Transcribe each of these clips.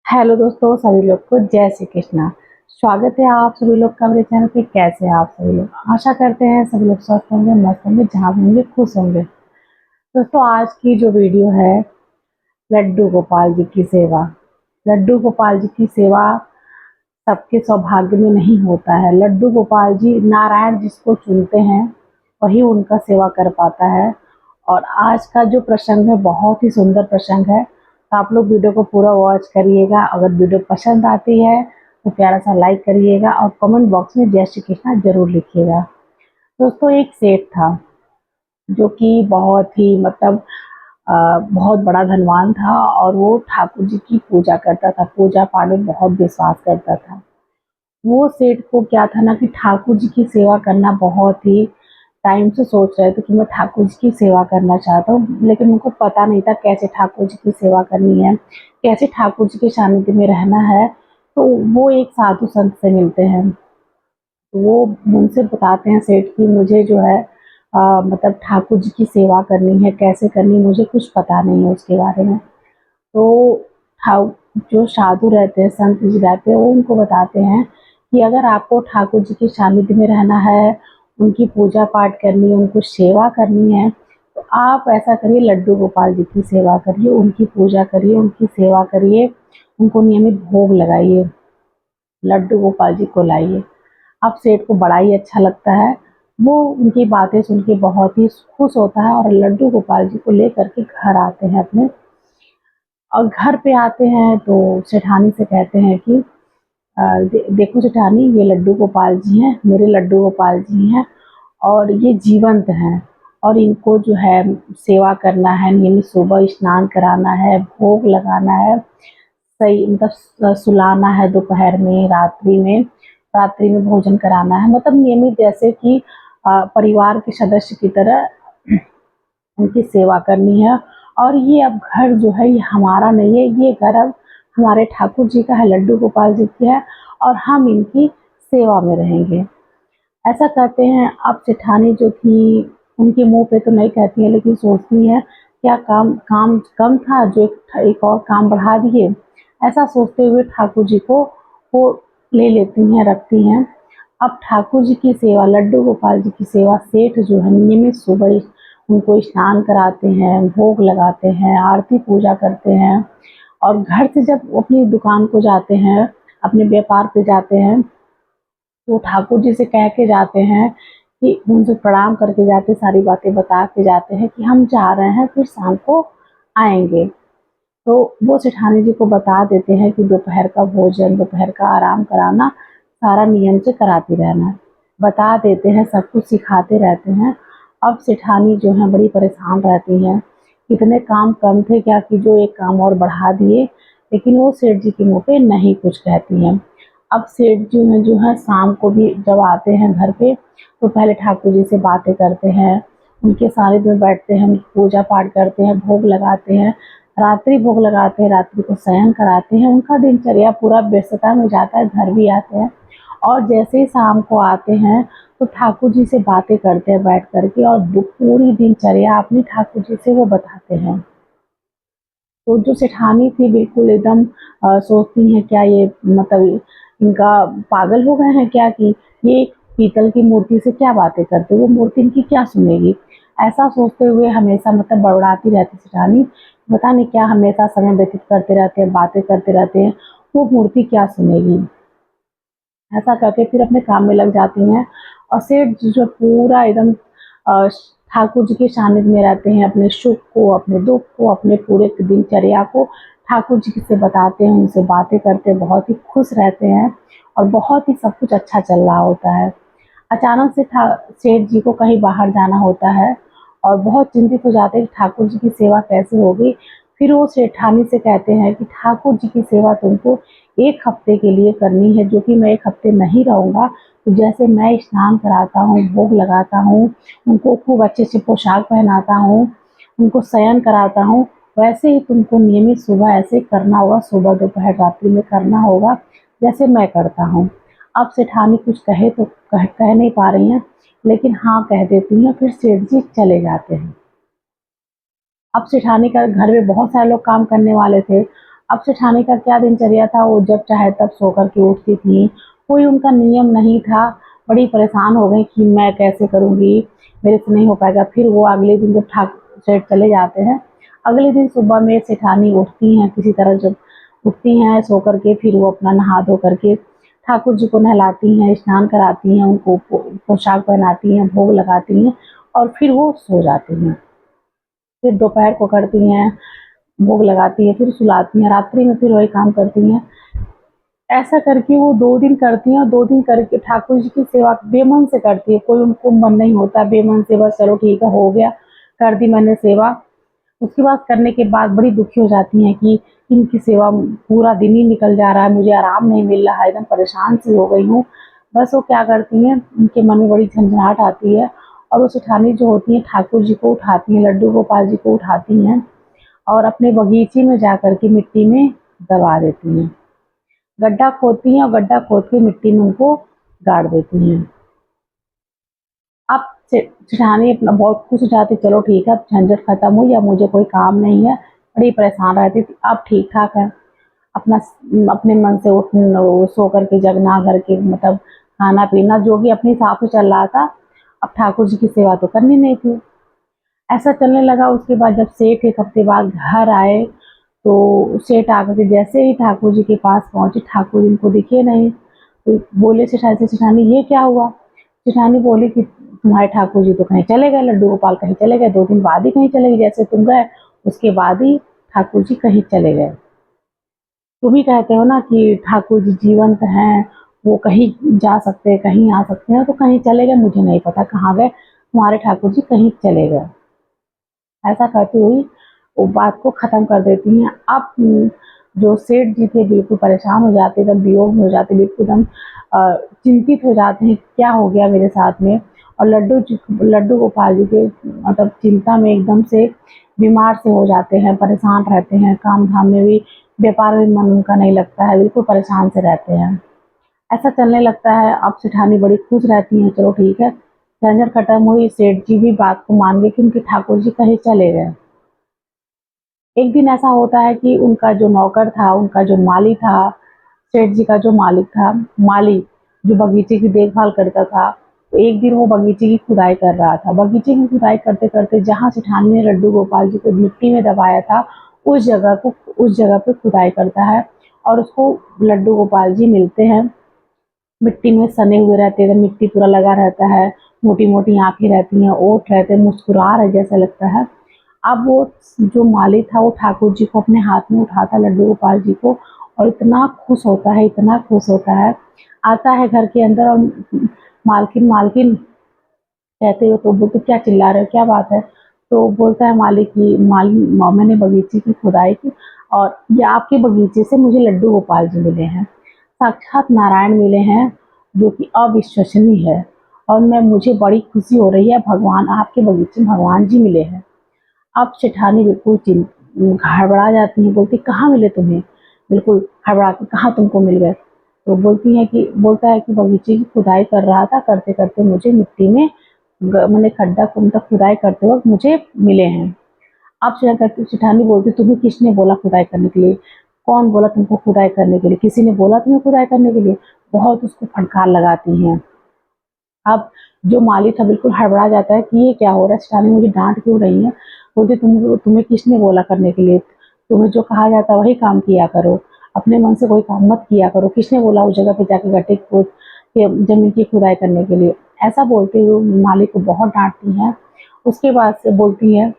Hello दोस्तों, सभी लोग को जय श्री कृष्णा। स्वागत है आप सभी लोग का मेरे चैनल पे। कैसे हैं आप सभी लोग? आशा करते हैं सभी लोग स्वस्थ होंगे, मस्त होंगे, जहाँ भी होंगे खुश होंगे। दोस्तों, आज की जो वीडियो है, लड्डू गोपाल जी की सेवा। लड्डू गोपाल जी की सेवा सबके सौभाग्य में नहीं होता है। लड्डू गोपाल जी नारायण जिसको चुनते हैं वही उनका सेवा कर पाता है। और आज का जो प्रसंग है बहुत ही सुंदर प्रसंग है, तो आप लोग वीडियो को पूरा वॉच करिएगा। अगर वीडियो पसंद आती है तो प्यारा सा लाइक करिएगा और कमेंट बॉक्स में जय श्री कृष्णा जरूर लिखिएगा। दोस्तों, एक सेठ था जो कि बहुत ही बहुत बड़ा धनवान था और वो ठाकुर जी की पूजा करता था, पूजा पाठ में बहुत विश्वास करता था। वो सेठ को क्या था ना कि ठाकुर जी की सेवा करना बहुत ही टाइम से सोच रहे थे कि मैं ठाकुर जी की सेवा करना चाहता हूँ, लेकिन उनको पता नहीं था कैसे ठाकुर जी की सेवा करनी है, कैसे ठाकुर जी के सानिध्य में रहना है। तो वो एक साधु संत से मिलते हैं। तो वो उनसे बताते हैं सेठ कि मुझे जो है मतलब ठाकुर जी की सेवा करनी है, कैसे करनी मुझे कुछ पता नहीं है उसके बारे में। तो ठाउ जो साधु रहते हैं, संत जी रहते हैं, वो उनको बताते हैं कि अगर आपको ठाकुर जी के सानिध्य में रहना है, उनकी पूजा पाठ करनी है, उनको सेवा करनी है, तो आप ऐसा करिए, लड्डू गोपाल जी की सेवा करिए, उनकी पूजा करिए, उनकी सेवा करिए, उनको नियमित भोग लगाइए, लड्डू गोपाल जी को लाइए। अब सेठ को बड़ा ही अच्छा लगता है। वो उनकी बातें सुन के बहुत ही खुश होता है और लड्डू गोपाल जी को लेकर के घर आते हैं अपने। और घर पे आते हैं तो सेठानी से कहते हैं कि देखो सेठानी, ये लड्डू गोपाल जी हैं, मेरे लड्डू गोपाल जी हैं और ये जीवंत हैं। और इनको जो है सेवा करना है, नियमित सुबह स्नान कराना है, भोग लगाना है, सही मतलब सुलाना है दोपहर में, रात्रि में भोजन कराना है, मतलब नियमित जैसे कि परिवार के सदस्य की तरह उनकी सेवा करनी है। और ये अब घर जो है ये हमारा नहीं है, ये घर अब हमारे ठाकुर जी का है, लड्डू गोपाल जी की है और हम इनकी सेवा में रहेंगे। ऐसा कहते हैं। अब सेठानी जो थी उनके मुंह पे तो नहीं कहती है, लेकिन सोचती है क्या काम काम कम था जो एक और काम बढ़ा दिए। ऐसा सोचते हुए ठाकुर जी को वो ले लेती हैं, रखती हैं। अब ठाकुर जी की सेवा, लड्डू गोपाल जी की सेवा सेठ जो है नियमित सुबह उनको स्नान कराते हैं, भोग लगाते हैं, आरती पूजा करते हैं। और घर से जब अपनी दुकान को जाते हैं, अपने व्यापार पे जाते हैं, तो ठाकुर जी से कह के जाते हैं कि उनसे प्रणाम करके जाते, सारी बातें बता के जाते हैं कि हम जा रहे हैं, फिर शाम को आएंगे। तो वो सेठानी जी को बता देते हैं कि दोपहर का भोजन, दोपहर का आराम कराना सारा नियम से कराती रहना, बता देते हैं, सब कुछ सिखाते रहते हैं। अब सेठानी जो है बड़ी परेशान रहती हैं, इतने काम कम थे क्या कि जो एक काम और बढ़ा दिए, लेकिन वो सेठ जी के मुँह पे नहीं कुछ कहती हैं। अब सेठ जी में जो है शाम को भी जब आते हैं घर पे, तो पहले ठाकुर जी से बातें करते हैं, उनके सानिध्य में बैठते हैं, उनकी पूजा पाठ करते हैं, भोग लगाते हैं, रात्रि भोग लगाते हैं, रात्रि को शयन कराते हैं। उनका दिनचर्या पूरा व्यस्तता में जाता है। घर भी आते हैं और जैसे ही शाम को आते हैं तो ठाकुर जी से बातें करते हैं बैठ करके, और पूरी दिनचर्या अपनी ठाकुर जी से वो बताते हैं। तो जो सेठानी थी बिल्कुल एकदम सोचती हैं क्या ये मतलब इनका पागल हो गए हैं क्या, कि ये एक पीतल की मूर्ति से क्या बातें करते, वो मूर्ति इनकी क्या सुनेगी। ऐसा सोचते हुए हमेशा मतलब बड़बड़ाती रहती सेठानी, पता नहीं क्या हमेशा समय व्यतीत करते रहते हैं, बातें करते रहते हैं, वो मूर्ति क्या सुनेगी। ऐसा करके फिर अपने काम में लग जाती हैं। और सेठ जी जो पूरा एकदम अ, ठाकुर जी के सानिध्य में रहते हैं, अपने सुख को, अपने दुख को, अपने पूरे दिनचर्या को ठाकुर जी से बताते हैं, उनसे बातें करते हैं, बहुत ही खुश रहते हैं और बहुत ही सब कुछ अच्छा चल रहा होता है। अचानक से सेठ जी को कहीं बाहर जाना होता है और बहुत चिंतित हो जाते हैं कि ठाकुर जी की सेवा कैसे होगी। फिर वो सेठानी से कहते हैं कि ठाकुर जी की सेवा तुमको 1 हफ्ते के लिए करनी है, जो कि मैं 1 हफ्ते नहीं रहूँगा। तो जैसे मैं स्नान कराता हूँ, भोग लगाता हूँ, उनको खूब अच्छे से पोशाक पहनाता हूँ, उनको शयन कराता हूँ, वैसे ही तुमको नियमित सुबह ऐसे करना होगा, सुबह दोपहर रात्रि में करना होगा जैसे मैं करता हूँ। अब सेठानी कुछ कहे तो कह नहीं पा रही हैं, लेकिन हाँ कह देती हैं। फिर सेठ जी चले जाते हैं। अब सेठानी का घर में बहुत सारे लोग काम करने वाले थे, अब सेठानी का क्या दिनचर्या था, वो जब चाहे तब सो कर के उठती थी, कोई उनका नियम नहीं था। बड़ी परेशान हो गई कि मैं कैसे करूँगी, मेरे से नहीं हो पाएगा। फिर वो अगले दिन जब सेठ चले जाते हैं, अगले दिन सुबह में सेठानी उठती हैं, किसी तरह जब उठती हैं सो कर के, फिर वो अपना नहा धो करके ठाकुर जी को नहलाती हैं, स्नान कराती हैं, उनको पोशाक पहनाती हैं, भोग लगाती हैं और फिर वो सो जाती हैं। फिर दोपहर को करती हैं, भोग लगाती हैं, फिर सुलाती हैं, रात्रि में फिर वही काम करती हैं। ऐसा करके वो 2 दिन करती हैं और 2 दिन करके ठाकुर जी की सेवा बेमन से करती है। कोई उनको मन नहीं होता, बेमन से बस चलो ठीक है, हो गया, कर दी मैंने सेवा। उसके बाद करने के बाद बड़ी दुखी हो जाती हैं कि इनकी सेवा पूरा दिन ही निकल जा रहा है, मुझे आराम नहीं मिल रहा है, एकदम परेशान सी हो गई हूँ। बस वो क्या करती हैं, उनके मन में बड़ी झंझनाहट आती है और वो सेठानी जो होती हैं ठाकुर जी को उठाती हैं, लड्डू गोपाल जी को उठाती हैं और अपने बगीचे में जाकर के मिट्टी में दबा देती हैं। गड्ढा खोदती हैं और गड्ढा खोद के मिट्टी में उनको गाड़ देती हैं। अब सेठानी अपना बहुत खुश हो जाती, चलो ठीक है, अब झंझट खत्म हुई, अब मुझे कोई काम नहीं है। बड़ी परेशान रहती थी, अब ठीक ठाक है। अपना अपने मन से सो करके जगना, घर के मतलब खाना पीना जो भी अपने हिसाब से चल रहा था। अब ठाकुर जी की सेवा तो करनी नहीं थी। ऐसा चलने लगा। उसके बाद जब सेठ 1 हफ्ते बाद घर आए, तो सेठ आकर के जैसे ही ठाकुर जी के पास पहुंचे, ठाकुर जी इनको दिखे नहीं। तो बोले सेठानी से, सेठानी ये क्या हुआ? सेठानी बोली कि तुम्हारे ठाकुर जी तो कहीं चले गए, लड्डू गोपाल कहीं चले गए, 2 दिन बाद ही कहीं चले गए, जैसे तुम गए उसके बाद ही ठाकुर जी कहीं चले गए। तुम ही कहते हो ना कि ठाकुर जी जीवंत हैं, वो कहीं जा सकते हैं, कहीं आ सकते हैं, तो कहीं चले गए, मुझे नहीं पता कहाँ गए, तुम्हारे ठाकुर जी कहीं चले गए। ऐसा कहती हुई वो बात को ख़त्म कर देती हैं। अब जो सेठ जी थे बिल्कुल परेशान हो जाते, एकदम वियोग में हो जाते, बिल्कुल एकदम चिंतित हो जाते हैं, क्या हो गया मेरे साथ में। और लड्डू गोपाल जी के मतलब चिंता में एकदम से बीमार से हो जाते हैं, परेशान रहते हैं, काम धाम में भी, व्यापार में मन उनका नहीं लगता है, बिल्कुल परेशान से रहते हैं। ऐसा चलने लगता है। अब सेठानी बड़ी खुश रहती हैं, चलो ठीक है, झंझट खत्म हुई। सेठ जी भी बात को मान गए कि उनके ठाकुर जी कहीं चले गए। एक दिन ऐसा होता है कि उनका जो नौकर था, उनका जो माली था, सेठ जी का जो मालिक था, माली जो बगीचे की देखभाल करता था, तो एक दिन वो बगीचे की खुदाई कर रहा था। बगीचे की खुदाई करते-करते जहाँ सेठानी ने लड्डू गोपाल जी को मिट्टी में दबाया था, उस जगह पे खुदाई करता है और उसको लड्डू गोपाल जी मिलते हैं। मिट्टी में सने हुए रहते हैं, मिट्टी पूरा लगा रहता है, मोटी-मोटी आँखें रहती हैं, ओठ रहते हैं, मुस्कुरा रहे जैसा लगता है। अब वो जो माली था वो ठाकुर जी को अपने हाथ में उठाता है, लड्डू गोपाल जी को, और इतना खुश होता है, इतना खुश होता है। आता है घर के अंदर और मालकिन मालकिन कहते हो, तो बोलते क्या चिल्ला रहे हो, क्या बात है? तो बोलता है मालिक कि मैंने बगीचे की खुदाई की और ये आपके बगीचे से मुझे लड्डू गोपाल जी मिले हैं, साक्षात नारायण मिले हैं, जो कि अविश्वसनीय है। और मुझे बड़ी खुशी हो रही है, भगवान आपके बगीचे में भगवान जी मिले हैं। अब सेठानी बिल्कुल हड़बड़ा जाती हैं, बोलती कहाँ मिले तुम्हें? बिल्कुल हड़बड़ा के, कहाँ तुमको मिल गए? तो बोलता है कि बगीचे की खुदाई कर रहा था, करते करते मुझे मिट्टी में मैंने खड्डा मतलब खुदाई करते वक्त मुझे मिले हैं। अब सेठानी बोलती, तुम्हें किसने बोला खुदाई करने के लिए? कौन बोला तुमको खुदाई करने के लिए? किसी ने बोला तुम्हें खुदाई करने के लिए? बहुत उसको फटकार लगाती हैं। अब जो माली था बिल्कुल हड़बड़ा जाता है कि ये क्या हो रहा है, सेठानी मुझे डांट क्यों रही है? बोलती, तुम्हें किसने बोला करने के लिए? तुम्हें जो कहा जाता है वही काम किया करो, अपने मन से कोई काम मत किया करो। किसने बोला उस जगह पे जाके गड्ढे खोद के जमीन की खुदाई करने के लिए? ऐसा बोलते हुए माली को बहुत डांटती हैं। उसके बाद से बोलती है,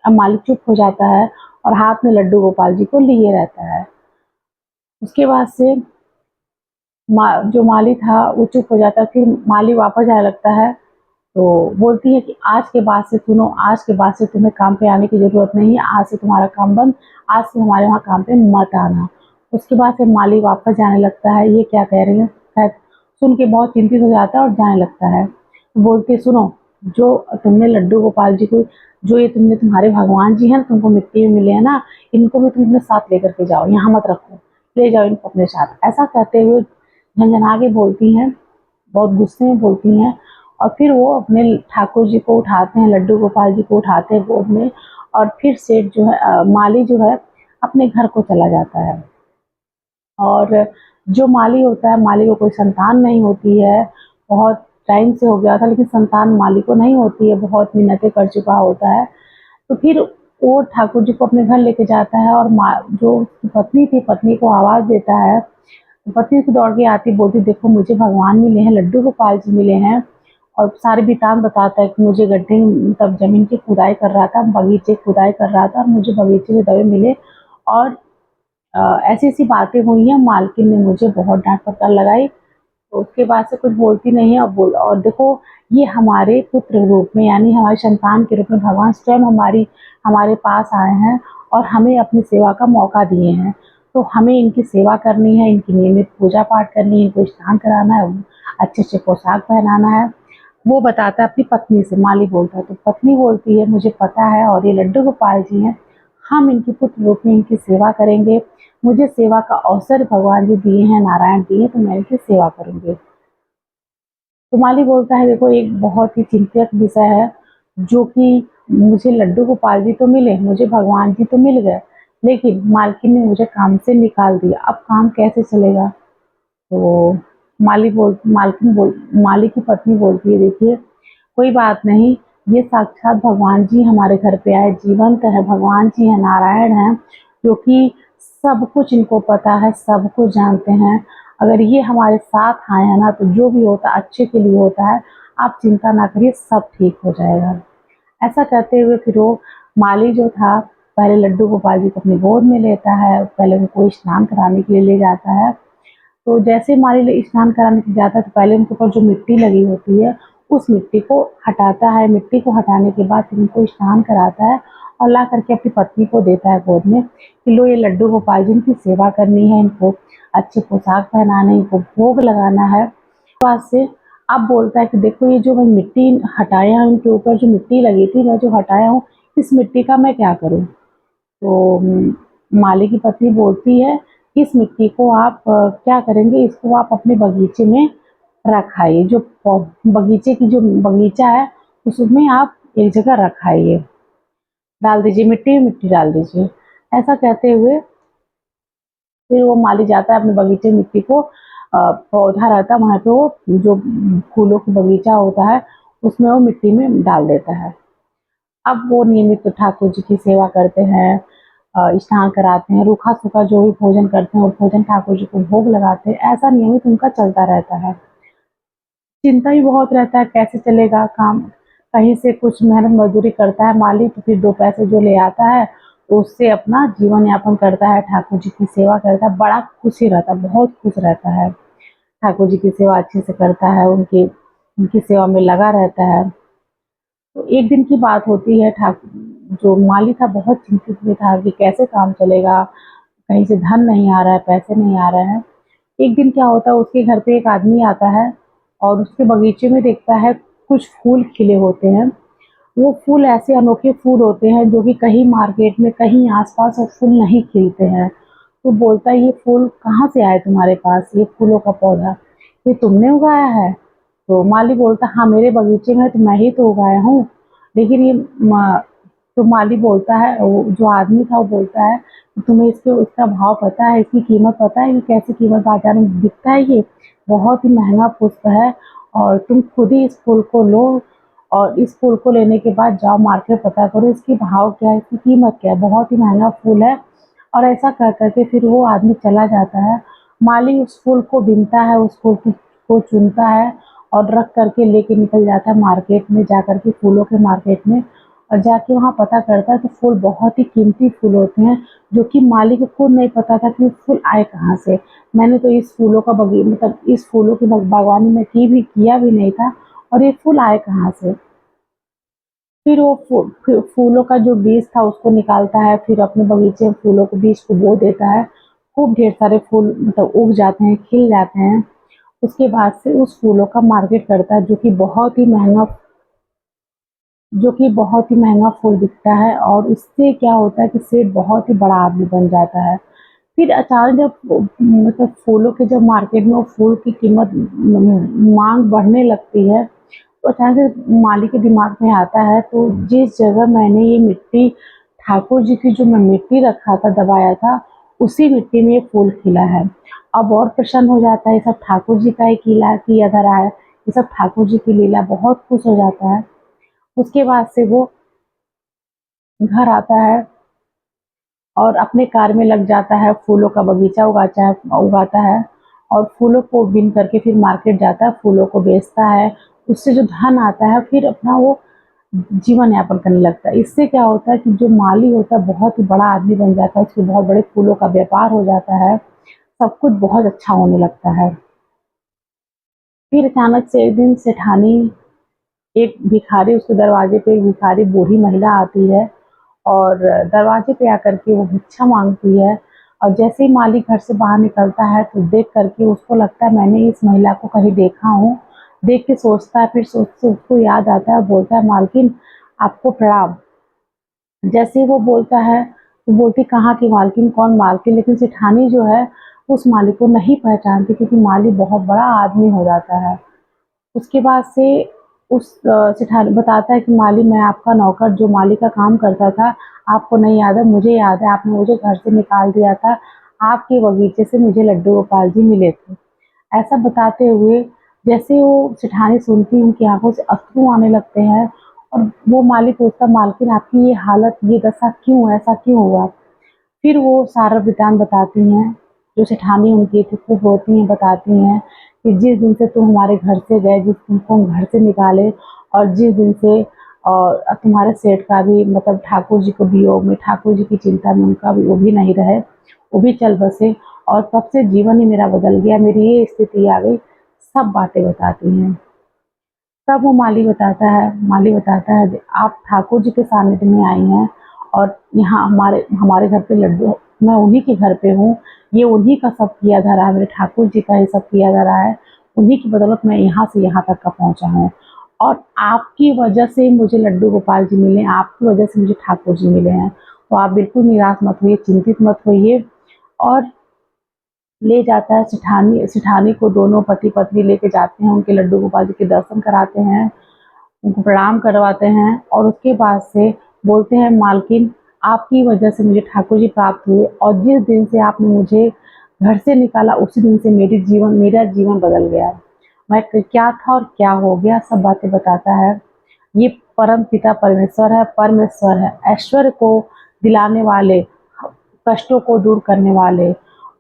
अब मालिक चुप हो जाता है और हाथ में लड्डू गोपाल जी को लिए रहता है। उसके बाद से जो माली था वो चुप हो जाता है। फिर माली वापस जाने लगता है, तो बोलती है कि आज के बाद से सुनो, आज के बाद से तुम्हें काम पे आने की ज़रूरत नहीं है, आज से तुम्हारा काम बंद, आज से हमारे वहाँ काम पे मत आना। उसके बाद से माली वापस जाने लगता है, ये क्या कह रही है? खैर सुन के बहुत चिंतित हो जाता है और जाने लगता है। बोलती है, सुनो, जो तुमने लड्डू गोपाल जी को, जो ये तुमने तुम्हारे भगवान जी हैं, तुमको मिट्टी में मिले हैं ना, इनको भी तुम अपने साथ लेकर के जाओ, यहाँ मत रखो, ले जाओ इनको अपने साथ। ऐसा कहते हुए झंझना के बोलती हैं, बहुत गुस्से में बोलती हैं। और फिर वो अपने ठाकुर जी को उठाते हैं, लड्डू गोपाल जी को उठाते हैं गोद में, और फिर सेठ जो है माली जो है अपने घर को चला जाता है। और जो माली होता है, माली को कोई संतान नहीं होती है, बहुत टाइम से हो गया था लेकिन संतान माली को नहीं होती है, बहुत मिन्नतें कर चुका होता है। तो फिर वो ठाकुर जी को अपने घर लेके जाता है और जो उसकी पत्नी थी, पत्नी को आवाज़ देता है। पत्नी से दौड़ के आती, बोलती देखो मुझे भगवान मिले हैं, लड्डू गोपाल जी मिले हैं। और सारे वृतांत बताता है कि मुझे गड्ढे मतलब ज़मीन की खुदाई कर रहा था, बगीचे की खुदाई कर रहा था और मुझे बगीचे में दवे मिले और ऐसी-ऐसी बातें हुई हैं, मालकिन ने मुझे बहुत डाँट फटकार लगाई। तो उसके बाद से कुछ बोलती नहीं है और देखो ये हमारे पुत्र रूप में यानी हमारी संतान के रूप में भगवान स्वयं हमारे पास आए हैं और हमें अपनी सेवा का मौका दिए हैं। तो हमें इनकी सेवा करनी है, इनकी नियमित पूजा पाठ करनी है, इनको स्नान कराना है, अच्छे-अच्छे पोशाक पहनाना है। वो बताता है अपनी पत्नी से, माली बोलता है तो पत्नी बोलती है मुझे पता है और ये लड्डू गोपाल जी हैं, हम इनकी पुत्र रूप में इनकी सेवा करेंगे। मुझे सेवा का अवसर भगवान जी दिए हैं, नारायण दिए हैं, तो मैं इनकी सेवा करूँगी। तो माली बोलता है देखो एक बहुत ही चिंतक विषय है, जो कि मुझे लड्डू गोपाल जी तो मिले, मुझे भगवान जी तो मिल गए, लेकिन मालकिन ने मुझे काम से निकाल दिया, अब काम कैसे चलेगा? तो माली की पत्नी बोलती है देखिए कोई बात नहीं, ये साक्षात भगवान जी हमारे घर पे आए, जीवंत है, भगवान जी हैं, नारायण हैं, जो कि सब कुछ इनको पता है, सब कुछ जानते हैं। अगर ये हमारे साथ आए हैं ना, तो जो भी होता है अच्छे के लिए होता है, आप चिंता ना करिए, सब ठीक हो जाएगा। ऐसा कहते हुए फिर वो माली जो था, पहले लड्डू गोपाल जी को अपनी गोद में लेता है, पहले उनको स्नान कराने के लिए ले जाता है। तो जैसे माली स्नान कराने के जाता है तो पहले उनके ऊपर जो मिट्टी लगी होती है उस मिट्टी को हटाता है। मिट्टी को हटाने के बाद फिर उनको स्नान कराता है और ला करके अपनी पत्नी को देता है गोद में कि लो ये लड्डू गोपाल जी इनकी सेवा करनी है, इनको अच्छे पोशाक पहनाने, इनको भोग लगाना है। बाद से अब बोलता है कि देखो ये जो मैं मिट्टी हटाया हूँ, इनके ऊपर जो मिट्टी लगी थी मैं जो हटाया हूँ, इस मिट्टी का मैं क्या करूँ? तो माली की पत्नी बोलती है इस मिट्टी को आप क्या करेंगे, इसको आप अपने बगीचे में रखाइए, जो बगीचे की जो बगीचा है उसमें आप एक जगह रखाइए, डाल दीजिए मिट्टी में, मिट्टी डाल दीजिए। ऐसा कहते हुए फिर वो माली जाता है अपने बगीचे में मिट्टी को पौधा रहता है वहाँ पे वो जो फूलों का बगीचा होता है उसमें वो मिट्टी में डाल देता है। अब वो नियमित ठाकुर जी की सेवा करते हैं, स्नान कराते हैं, रूखा-सूखा जो भी भोजन करते हैं, वो भोजन ठाकुर जी को भोग लगाते हैं, ऐसा नियमित उनका चलता रहता है। चिंता भी बहुत रहता है कैसे चलेगा काम, कहीं से कुछ मेहनत मज़दूरी करता है माली तो फिर 2 पैसे जो ले आता है, तो उससे अपना जीवन यापन करता है, ठाकुर जी की सेवा करता है, बड़ा खुशी रहता है, बहुत खुश रहता है। ठाकुर जी की सेवा अच्छे से करता है, उनकी सेवा में लगा रहता है। तो एक दिन की बात होती है जो माली था बहुत चिंतित भी था कि कैसे काम चलेगा, कहीं से धन नहीं आ रहा है, पैसे नहीं आ रहे हैं। एक दिन क्या होता है उसके घर पे एक आदमी आता है और उसके बगीचे में देखता है कुछ फूल खिले होते हैं। वो फूल ऐसे अनोखे फूल होते हैं जो कि कहीं मार्केट में, कहीं आस-पास वो फूल नहीं खिलते हैं। तो बोलता है ये फूल कहाँ से आए तुम्हारे पास, ये फूलों का पौधा, ये तुमने उगाया है? तो माली बोलता हाँ मेरे बगीचे में तो मैं ही तो उगाया हूँ। लेकिन ये म तो माली बोलता है, वो जो आदमी था वो बोलता है कि तुम्हें इसका भाव पता है, इसकी कीमत पता है कि कैसे कीमत बाज़ार में बिकता है ये? बहुत ही महँगा पुष्प है और तुम खुद ही इस फूल को लो और इस फूल को लेने के बाद जाओ मार्केट पता करो इसकी भाव क्या है, इसकी कीमत क्या है, बहुत ही महँगा फूल है। और ऐसा कर कर के फिर वो आदमी चला जाता है। माली उस फूल को बीनता है, उस फूल को चुनता है और रख कर के लेके निकल जाता है मार्केट में, जाकर के फूलों के मार्केट में और जाके वहाँ पता करता है तो फूल बहुत ही कीमती फूल होते हैं, जो कि माली को खुद नहीं पता था कि वो फूल आए कहाँ से। मैंने तो इस फूलों का मतलब इस फूलों की बागवानी में किया भी नहीं था और ये फूल आए कहाँ से। फिर वो फूलों का जो बीज था उसको निकालता है, फिर अपने बगीचे में फूलों के बीज को बो देता है। खूब ढेर सारे फूल मतलब उग जाते हैं, खिल जाते हैं। उसके बाद से उस फूलों का मार्केट करता है जो कि बहुत ही महँगा फूल बिकता है और उससे क्या होता है कि सेठ बहुत ही बड़ा आदमी बन जाता है। फिर अचानक जब मतलब फूलों के जब मार्केट में वो फूल की कीमत माँग बढ़ने लगती है, तो अचानक से माली के दिमाग में आता है तो जिस जगह मैंने ये मिट्टी ठाकुर जी की जो मैं मिट्टी रखा था, दबाया था, उसी मिट्टी में ये फूल खिला है। अब और प्रसन्न हो जाता है, ये सब ठाकुर जी का ही किया धरा है, ये सब ठाकुर जी की लीला, बहुत खुश हो जाता है। उसके बाद से वो घर आता है और अपने कार्य में लग जाता है, फूलों का बगीचा उगाता है और फूलों को बीन करके फिर मार्केट जाता है, फूलों को बेचता है। उससे जो धन आता है फिर अपना वो जीवन यापन करने लगता है। इससे क्या होता है कि जो माली होता है बहुत ही बड़ा आदमी बन जाता है, उसके बहुत बड़े फूलों का व्यापार हो जाता है, सब कुछ बहुत अच्छा होने लगता है। फिर अचानक से एक दिन सेठानी, एक भिखारी, उसके दरवाजे पे एक भिखारी बूढ़ी महिला आती है और दरवाजे पे आकर के वो भिक्षा मांगती है। और जैसे ही माली घर से बाहर निकलता है तो देख करके उसको लगता है मैंने इस महिला को कहीं देखा हूँ। देख के सोचता है, फिर सोचते उसको याद आता है, बोलता है मालकिन आपको प्रणाम। जैसे ही वो बोलता है तो बोलती कहाँ की मालकिन, कौन मालकिन, लेकिन सेठानी जो है उस माली को नहीं पहचानती क्योंकि माली बहुत बड़ा आदमी हो जाता है। उसके बाद से उस सेठानी बताता है कि माली मैं आपका नौकर जो माली का काम करता था, आपको नहीं याद है, मुझे याद है, आपने मुझे घर से निकाल दिया था, आपके बगीचे से मुझे लड्डू गोपाल जी मिले थे। ऐसा बताते हुए जैसे वो सेठानी सुनती, उनकी आंखों से अश्रु आने लगते हैं और वो माली पूछता मालकिन आपकी ये हालत, ये दशा क्यों, ऐसा क्यों हुआ। फिर वो सारा वृतांत बताती हैं, जो सेठानी उनकी थी खूब रोती हैं, बताती हैं कि जिस दिन से तुम हमारे घर से गए, जिस दिन को हम घर से निकाले और जिस दिन से और तुम्हारे सेठ का भी मतलब ठाकुर जी को वियोग में, ठाकुर जी की चिंता में उनका भी वो भी नहीं रहे, वो भी चल बसे और तब से जीवन ही मेरा बदल गया, मेरी ये स्थिति आ गई। सब बातें बताती हैं। तब वो माली बताता है आप ठाकुर जी के सानिध्य में आई हैं और यहाँ हमारे हमारे घर पे लड्डू, मैं उन्हीं के घर पे हूँ, ये उन्हीं का सब किया धरा है, मेरे ठाकुर जी का ही सब किया धरा है, उन्हीं की बदौलत मैं यहाँ से यहाँ तक का पहुँचा हूँ और आपकी वजह से मुझे लड्डू गोपाल जी मिले, आपकी वजह से मुझे ठाकुर जी मिले हैं। तो आप बिल्कुल निराश मत होइए, चिंतित मत होइए। और ले जाता है सेठानी को, दोनों पति पत्नी लेके जाते हैं, उनके लड्डू गोपाल जी के दर्शन कराते हैं, उनको प्रणाम करवाते हैं और उसके बाद से बोलते हैं मालकिन आपकी वजह से मुझे ठाकुर जी प्राप्त हुए और जिस दिन से आपने मुझे घर से निकाला उसी दिन से मेरा जीवन बदल गया। मैं क्या था और क्या हो गया, सब बातें बताता है। ये परम पिता परमेश्वर है, ऐश्वर्य को दिलाने वाले, कष्टों को दूर करने वाले।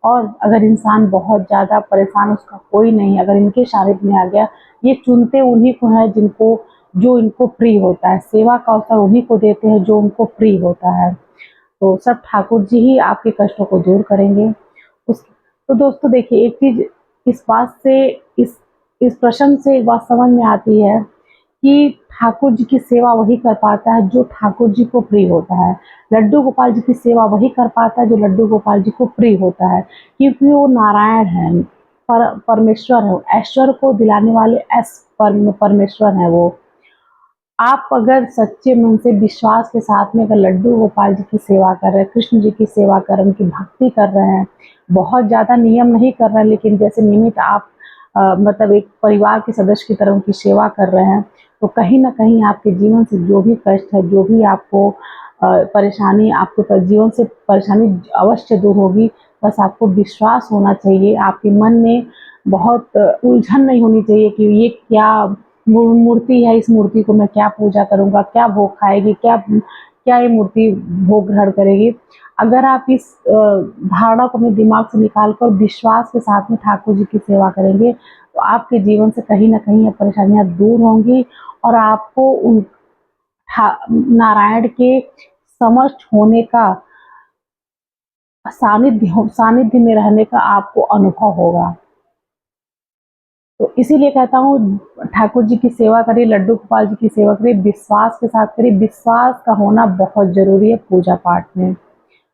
और अगर इंसान बहुत ज़्यादा परेशान, उसका कोई नहीं, अगर इनके सानिध्य में आ गया, ये चुनते उन्हीं को है जिनको, जो इनको प्रिय होता है, सेवा का अवसर उन्हीं को देते हैं जो उनको प्रिय होता है। तो सब ठाकुर जी ही आपके कष्टों को दूर करेंगे। उस तो दोस्तों देखिए, एक चीज़ इस बात से, इस प्रसंग से एक बात समझ में आती है कि ठाकुर जी की सेवा वही कर पाता है जो ठाकुर जी को प्रिय होता है। लड्डू गोपाल जी की सेवा वही कर पाता है जो लड्डू गोपाल जी को प्रिय होता है, क्योंकि वो नारायण हैं, परमेश्वर है, ऐश्वर्य को दिलाने वाले परमेश्वर हैं वो। आप अगर सच्चे मन से विश्वास के साथ में अगर लड्डू गोपाल जी की सेवा कर रहे हैं, कृष्ण जी की सेवा कर रहे हैं, उनकी भक्ति कर रहे हैं, बहुत ज़्यादा नियम नहीं कर रहे हैं, लेकिन जैसे नियमित आप मतलब एक परिवार के सदस्य की तरह उनकी सेवा कर रहे हैं, तो कहीं न कहीं आपके जीवन से जो भी कष्ट है, जो भी आपको परेशानी, आपके जीवन से परेशानी अवश्य दूर होगी। बस आपको विश्वास होना चाहिए, आपके मन में बहुत उलझन नहीं होनी चाहिए कि ये क्या मूर्ति है, इस मूर्ति को मैं क्या पूजा करूँगा, क्या भोग खाएगी, क्या क्या ये मूर्ति भोग ग्रहण करेगी। अगर आप इस धारणा को अपने दिमाग से निकाल कर विश्वास के साथ में ठाकुर जी की सेवा करेंगे, तो आपके जीवन से कहीं न कहीं ये परेशानियाँ दूर होंगी और आपको उन नारायण के समक्ष होने का, सानिध्य में रहने का आपको अनुभव होगा। तो इसीलिए कहता हूँ ठाकुर जी की सेवा करिए, लड्डू गोपाल जी की सेवा करिए, विश्वास के साथ करिए। विश्वास का होना बहुत ज़रूरी है पूजा पाठ में।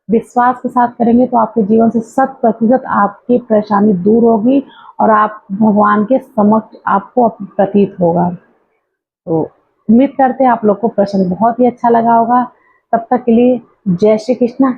विश्वास के साथ करेंगे तो आपके जीवन से 100% आपकी परेशानी दूर होगी और आप भगवान के समक्ष आपको प्रतीत होगा। तो उम्मीद करते हैं आप लोग को प्रसंग बहुत ही अच्छा लगा होगा। तब तक के लिए जय श्री कृष्ण।